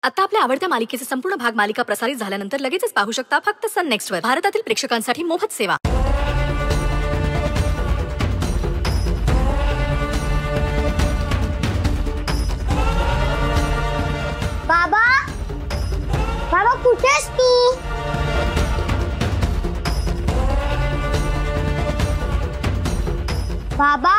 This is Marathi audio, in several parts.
आता आपल्या आवडत्या मालिकेचे संपूर्ण भाग मालिका प्रसारित झाल्यानंतर लगेचच पाहू शकता फक्त सन नेक्स्ट वर. भारतातील प्रेक्षकांसाठी मोफत सेवा. बाबा, बाबा कुठेस तू? बाबा,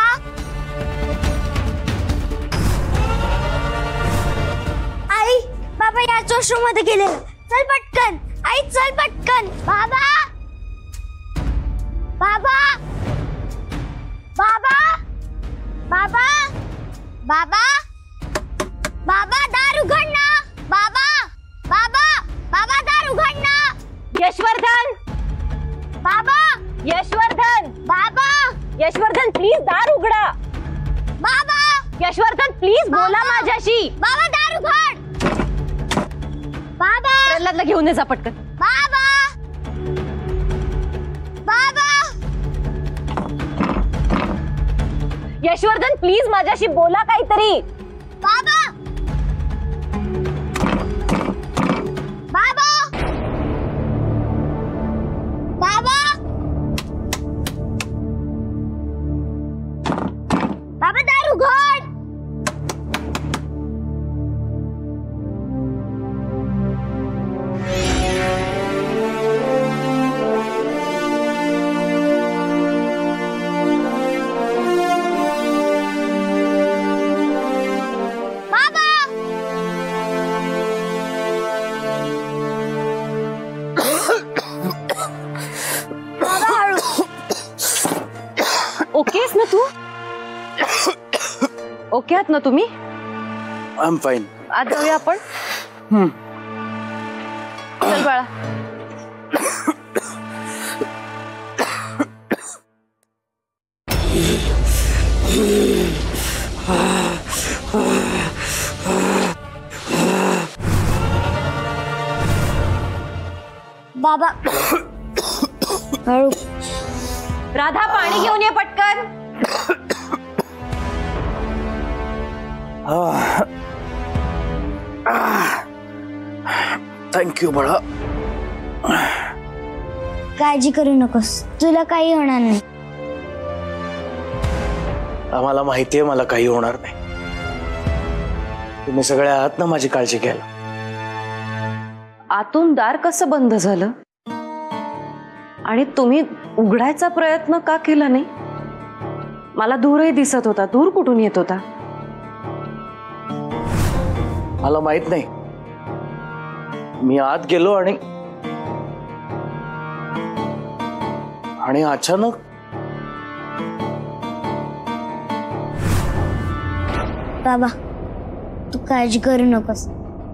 आई, बाबा याच वॉशरूम मध्ये गेले. चल पटकन, आई चल पटकन. बाबा, बाबा, बाबा, बाबा, बाबा, बाबा दार उघड ना. बाबा, बाबा, बाबा दार उघड ना. यशवर्धन, बाबा, यशवर्धन, बाबा, यशवर्धन प्लीज दार उघडा. बाबा, यशवर्धन प्लीज बोला माझ्याशी. बाबा दार उघड. बाबा, प्रल्हादला घेऊन ये जा पटकन. बाबा, बाबा, यशवर्धन प्लीज माझ्याशी बोला काहीतरी. बाबा, बाबा, बाबा, बाबा दार उघड. ओके आहेस ना तू? ओके आहात ना तुम्ही? I am fine. आज जाऊया आपण. चल बाळा. बाबा, राधा पाणी घेऊन ये पटकन. थँक्यू बाळा. काळजी करू नकोस, तुला काही होणार नाही. आम्हाला माहितीये मला काही होणार नाही. तुम्ही सगळे आहात ना माझी काळजी घ्यायला. आतून दार कसं बंद झालं आणि तुम्ही उघडायचा प्रयत्न का केला नाही? मला दूरही दिसत होता. दूर कुठून येत होता? मला माहित नाही. मी आत गेलो आणि अचानक बाबा, तू काळजी करू नकोस,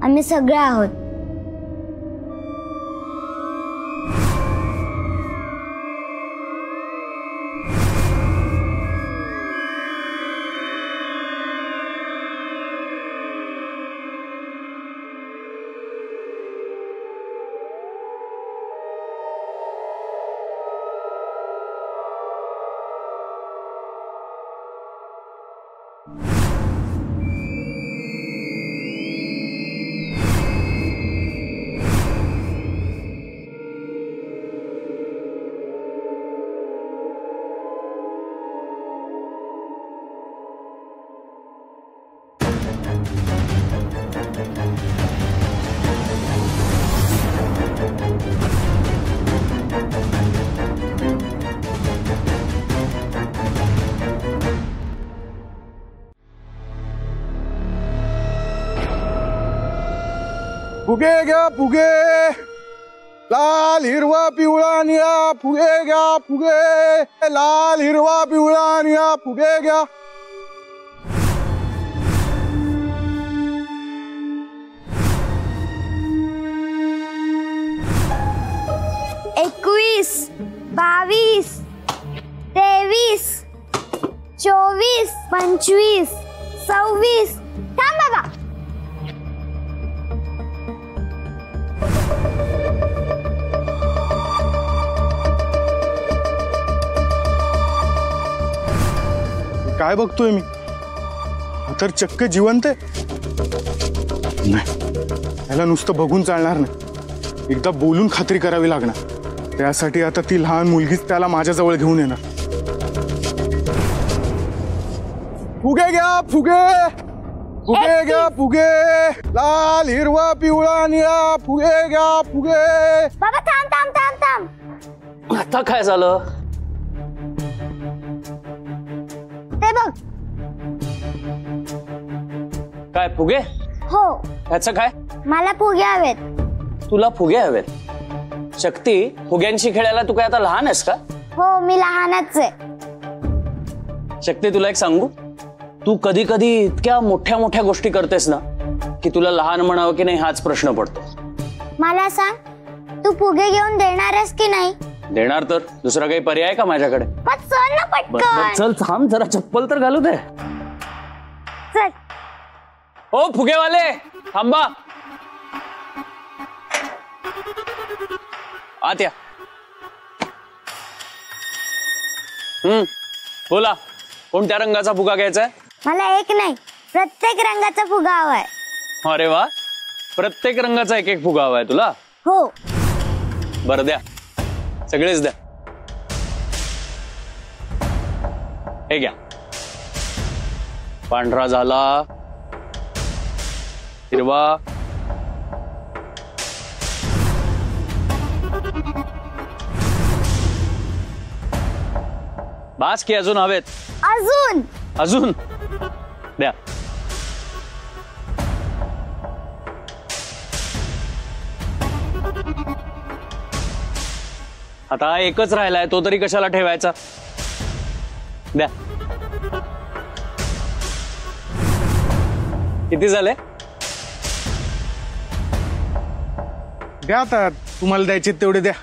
आम्ही सगळे आहोत. फुगे घ्या फुगे, लाल हिरवा पिवळा निळा. फुगे घ्या फुगे, लाल हिरवा पिवळा निळा. फुगे घ्या. 21, 22, 23, 24, 25, 26. थांब बाबा. काय बघतोय मी? तर चक्क जिवंत आहे. नाही, ह्याला नुसतं बघून चालणार नाही, एकदा बोलून खात्री करावी लागणार। त्यासाठी आता ती लहान मुलगीच त्याला माझ्याजवळ घेऊन येणार। फुगे घ्या फुगे, फुगे घ्या फुगे, लाल हिरवा पिवळा निळा, फुगे घ्या फुगे। बाबा थांब थांब थांब थांब, आता काय झालं? ते बघ। काय फुगे? हो, ह्याचं काय? मला फुगे हवेत। तुला फुगे हवेत? शक्ती, फुग्यांशी खेळायला तू काय आता लहान आहेस का? हो, मी लहानच आहे। शक्ती, तुला एक सांगू, तू कधी कधी इतक्या मोठ्या मोठ्या गोष्टी करतेस ना की तुला लहान म्हणावं की नाही हाच प्रश्न पडतो। मला सांग, तू फुगे घेऊन देणार आहेस की नाही? देणार तर, दुसरा काही पर्याय का माझ्याकडे? मग चल ना पटकन। चल थांब जरा, चप्पल तर घालू दे। चल। ओ फुगेवाले, थांबा, आत या। बोला, कोणत्या रंगाचा फुगा घ्यायचा आहे? मला एक नाही, प्रत्येक रंगाचा फुगा हवाय। अरे वा, प्रत्येक रंगाचा एक एक फुगा हवाय तुला? हो। बरं द्या, सगळेच द्या। हे घ्या, पांढरा झाला, हिरवा, बास की अजून हवेत? अजून अजून द्या। आता एकच राहिलाय, तो तरी कशाला ठेवायचा? द्या। किती झाले? द्या आता, तुम्हाला द्यायचे तेवढे द्या।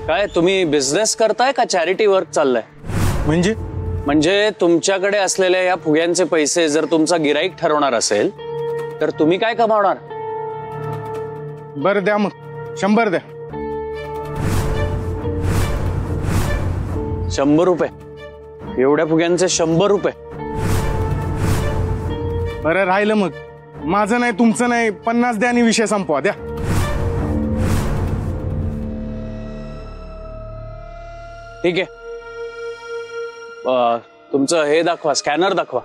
काय तुम्ही बिझनेस करताय का चॅरिटी वर्क चाललंय? म्हणजे तुमच्याकडे असलेल्या या फुग्यांचे पैसे जर तुमचा गिराईक ठरवणार असेल तर तुम्ही काय कमावणार? बरं द्या, मग 100 द्या। 100 रुपये? एवढ्या फुग्यांचे 100 रुपये? बरं राहिलं मग, माझं नाही तुमचं नाही, 50 द्या आणि विषय संपवा। द्या। ठीक आहे, तुमचं हे दाखवा, स्कॅनर दाखवा।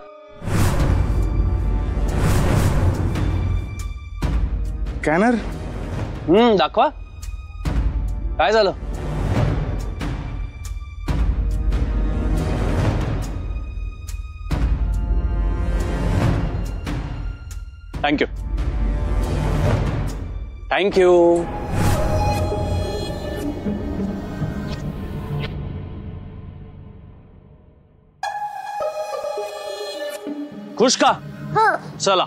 स्कॅनर? दाखवा, काय झालं? Thank you, thank you. खुश का? हो। चला।